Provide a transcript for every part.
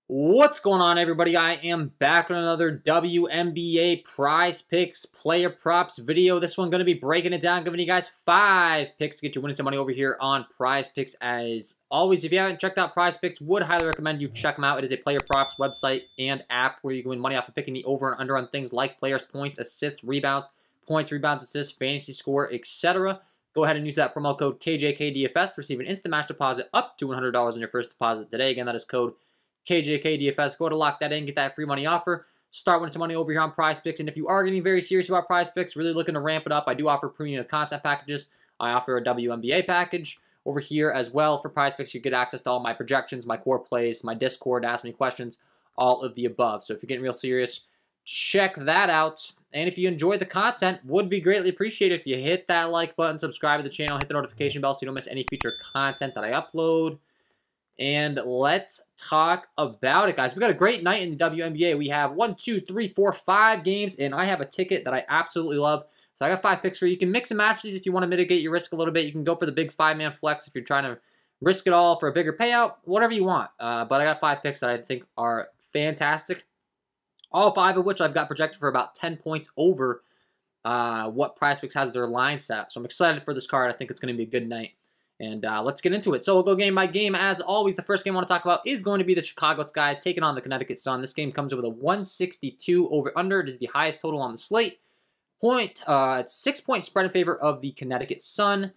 What's going on, everybody? I am back with another WNBA Prize Picks Player Props video. This one going to be breaking it down, giving you guys 5 picks to get you winning some money over here on Prize Picks. As always, if you haven't checked out Prize Picks, would highly recommend you check them out. It is a player props website and app where you can win money off of picking the over and under on things like players' points, assists, rebounds, assists, fantasy score, etc. Go ahead and use that promo code KJK DFS to receive an instant match deposit up to $100 on your first deposit today. Again, that is code KJK DFS. Go to lock that in, get that free money offer. Start winning some money over here on Prize Picks. And if you are getting very serious about Prize Picks, really looking to ramp it up, I do offer premium content packages. I offer a WNBA package over here as well for Prize Picks. You get access to all my projections, my core plays, my Discord, ask me questions, all of the above. So if you're getting real serious, check that out. And if you enjoy the content, would be greatly appreciated if you hit that like button, subscribe to the channel, hit the notification bell so you don't miss any future content that I upload. And let's talk about it, guys. We got a great night in the WNBA. We have 1, 2, 3, 4, 5 games, and I have a ticket that I absolutely love. So I got 5 picks for you. You can mix and match these if you want to mitigate your risk a little bit. You can go for the big 5-man flex if you're trying to risk it all for a bigger payout, whatever you want. But I got 5 picks that I think are fantastic. All 5 of which I've got projected for about 10 points over what Prizepicks has their line set. So I'm excited for this card. I think it's going to be a good night. And let's get into it. So we'll go game by game. As always, the first game I want to talk about is going to be the Chicago Sky taking on the Connecticut Sun. This game comes with a 162 over-under. It is the highest total on the slate. It's 6-point spread in favor of the Connecticut Sun.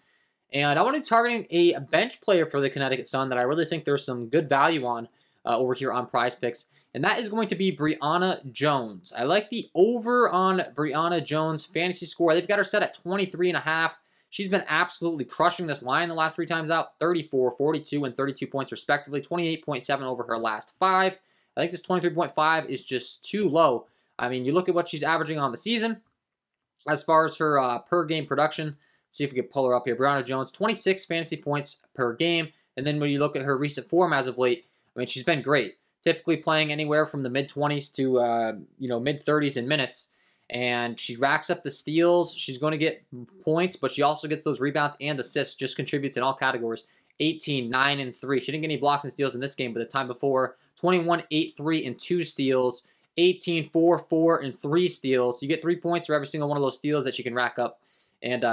And I want to be targeting a bench player for the Connecticut Sun that I really think there's some good value on over here on Prize Picks. And that is going to be Brianna Jones. I like the over on Brianna Jones' fantasy score. They've got her set at 23.5. She's been absolutely crushing this line the last 3 times out. 34, 42, and 32 points respectively. 28.7 over her last 5. I think this 23.5 is just too low. I mean, you look at what she's averaging on the season as far as her per-game production. Let's see if we can pull her up here. Brianna Jones, 26 fantasy points per game. And then when you look at her recent form as of late, I mean, she's been great. Typically playing anywhere from the mid-20s to mid-30s in minutes. And she racks up the steals. She's going to get points, but she also gets those rebounds and assists. Just contributes in all categories. 18, 9, and 3. She didn't get any blocks and steals in this game, but the time before, 21, 8, 3, and 2 steals. 18, 4, 4, and 3 steals. You get 3 points for every single one of those steals that she can rack up. And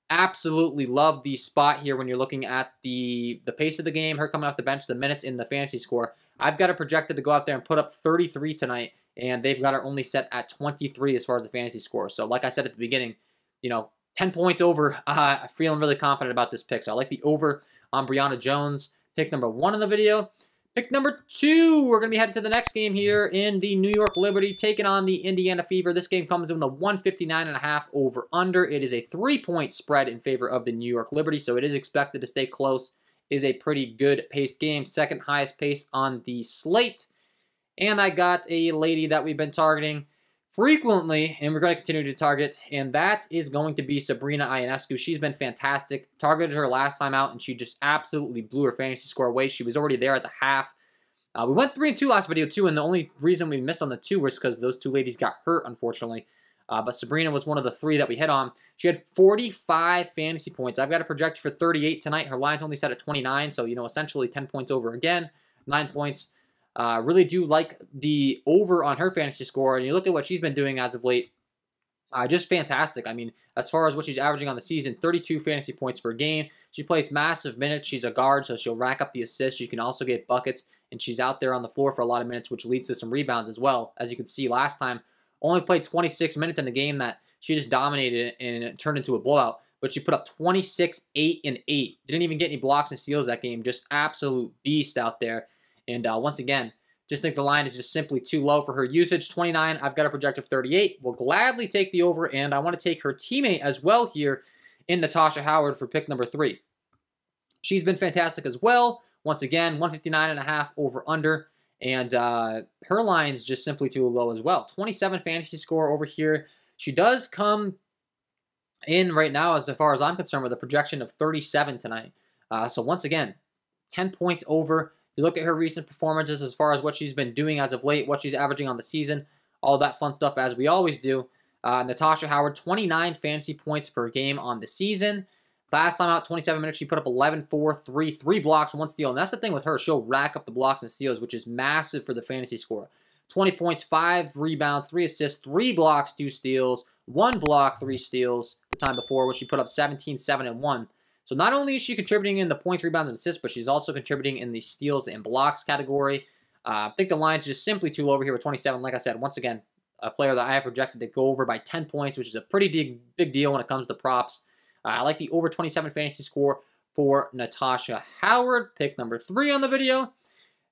absolutely love the spot here when you're looking at the pace of the game, her coming off the bench, the minutes, and the fantasy score. I've got her projected to go out there and put up 33 tonight. And they've got her only set at 23 as far as the fantasy score. So like I said at the beginning, 10 points over. I'm feeling really confident about this pick. So I like the over on Brianna Jones. Pick number 1 in the video. Pick number 2, we're going to be heading to the next game here in the New York Liberty, taking on the Indiana Fever. This game comes in the 159.5 over under. It is a 3-point spread in favor of the New York Liberty, so it is expected to stay close. It is a pretty good paced game. Second highest pace on the slate. And I got a lady that we've been targeting frequently, and we're going to continue to target, and that is going to be Sabrina Ionescu. She's been fantastic. Targeted her last time out, and she just absolutely blew her fantasy score away. She was already there at the half. We went 3-2 last video, too, and the only reason we missed on the 2 was because those 2 ladies got hurt, unfortunately. But Sabrina was one of the 3 that we hit on. She had 45 fantasy points. I've got a projected for 38 tonight. Her line's only set at 29, so, essentially 10 points over again. 9 points. Really do like the over on her fantasy score, and you look at what she's been doing as of late, just fantastic. I mean, as far as what she's averaging on the season, 32 fantasy points per game. She plays massive minutes. She's a guard, so she'll rack up the assists. She can also get buckets, and she's out there on the floor for a lot of minutes, which leads to some rebounds as well. As you can see last time, only played 26 minutes in a game that she just dominated and it turned into a blowout. But she put up 26, 8, and 8. Didn't even get any blocks and steals that game. Just absolute beast out there. And once again, just think the line is just simply too low for her usage. 29, I've got a projected 38. We'll gladly take the over, and I want to take her teammate as well here in Natasha Howard for pick number 3. She's been fantastic as well. Once again, 159.5 over under, and her line's just simply too low as well. 27 fantasy score over here. She does come in right now, as far as I'm concerned, with a projection of 37 tonight. So once again, 10 points over. You look at her recent performances as far as what she's been doing as of late, what she's averaging on the season, all that fun stuff as we always do. Natasha Howard, 29 fantasy points per game on the season. Last time out, 27 minutes, she put up 11, 4, 3, 3 blocks, 1 steal. And that's the thing with her. She'll rack up the blocks and steals, which is massive for the fantasy score. 20 points, 5 rebounds, 3 assists, 3 blocks, 2 steals, 1 block, 3 steals the time before, when she put up 17, 7, and 1. So not only is she contributing in the points, rebounds, and assists, but she's also contributing in the steals and blocks category. I think the line's just simply too low over here with 27. Like I said, once again, a player that I have projected to go over by 10 points, which is a pretty big deal when it comes to props. I like the over 27 fantasy score for Natasha Howard, pick number 3 on the video.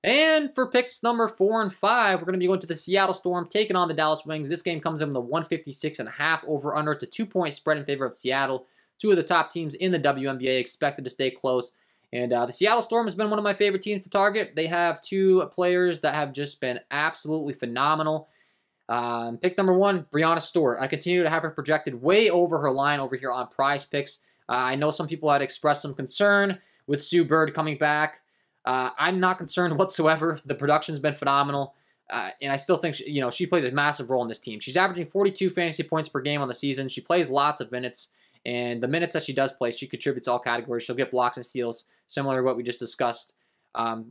And for picks number 4 and 5, we're going to be going to the Seattle Storm, taking on the Dallas Wings. This game comes in with a 156.5 over-under. It's a 2-point spread in favor of Seattle. 2 of the top teams in the WNBA expected to stay close. And the Seattle Storm has been one of my favorite teams to target. They have 2 players that have just been absolutely phenomenal. Pick number 1, Brianna Stewart. I continue to have her projected way over her line over here on Prizepicks. I know some people had expressed some concern with Sue Bird coming back. I'm not concerned whatsoever. The production's been phenomenal. And I still think she plays a massive role in this team. She's averaging 42 fantasy points per game on the season. She plays lots of minutes. And the minutes that she does play, she contributes all categories. She'll get blocks and steals, similar to what we just discussed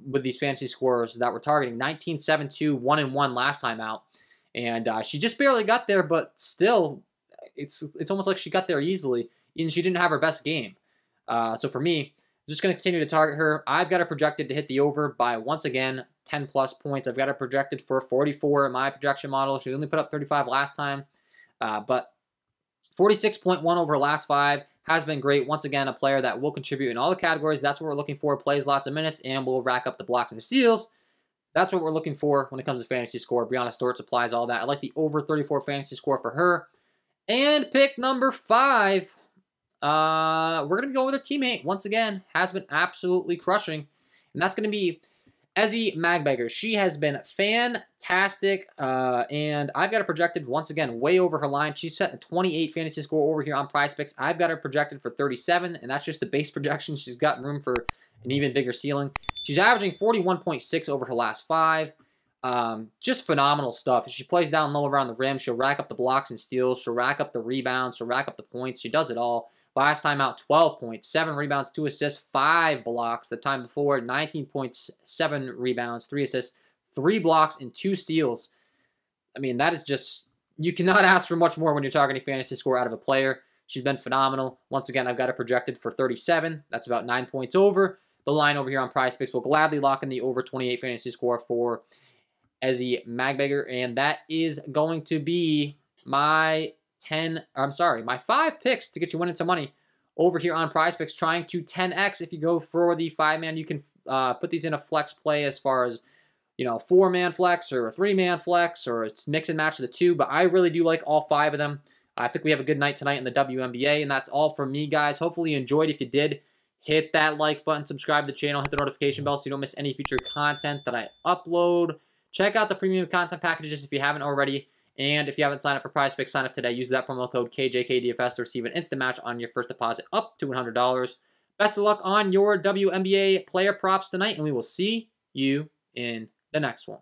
with these fantasy scorers that we're targeting. 19, 7, 2, 1-1 last time out. And she just barely got there, but still, it's almost like she got there easily, and she didn't have her best game. So for me, I'm just going to continue to target her. I've got her projected to hit the over by, once again, 10-plus points. I've got her projected for 44 in my projection model. She only put up 35 last time, but 46.1 over her last 5 has been great. Once again, a player that will contribute in all the categories. That's what we're looking for. Plays lots of minutes and will rack up the blocks and the steals. That's what we're looking for when it comes to fantasy score. Brianna Stewart supplies all that. I like the over 34 fantasy score for her. And pick number 5, we're going to be going with her teammate. Once again, has been absolutely crushing. And that's going to be Ezi Magbegger. She has been fantastic. And I've got her projected, once again, way over her line. She's set a 28 fantasy score over here on Prizepicks. I've got her projected for 37. And that's just the base projection. She's got room for an even bigger ceiling. She's averaging 41.6 over her last 5. Just phenomenal stuff. If she plays down low around the rim, she'll rack up the blocks and steals. She'll rack up the rebounds. She'll rack up the points. She does it all. Last time out, 12 points, 7 rebounds, 2 assists, 5 blocks. The time before, 19 points, 7 rebounds, 3 assists, 3 blocks, and 2 steals. I mean, that is just, you cannot ask for much more when you're targeting fantasy score out of a player. She's been phenomenal. Once again, I've got her projected for 37. That's about 9 points over. The line over here on Prizepicks will gladly lock in the over 28 fantasy score for Ezi Magbegger, and that is going to be my 5 picks to get you winning some money over here on Prizepicks, trying to 10x. If you go for the 5-man, you can put these in a flex play as far as, 4-man flex or a 3-man flex, or it's mix and match of the 2, but I really do like all 5 of them. I think we have a good night tonight in the WNBA, and that's all from me, guys. Hopefully you enjoyed. If you did, hit that like button, subscribe to the channel, hit the notification bell so you don't miss any future content that I upload. Check out the premium content packages if you haven't already. And if you haven't signed up for Prizepicks, sign up today. Use that promo code KJK DFS to receive an instant match on your first deposit up to $100. Best of luck on your WNBA player props tonight, and we will see you in the next one.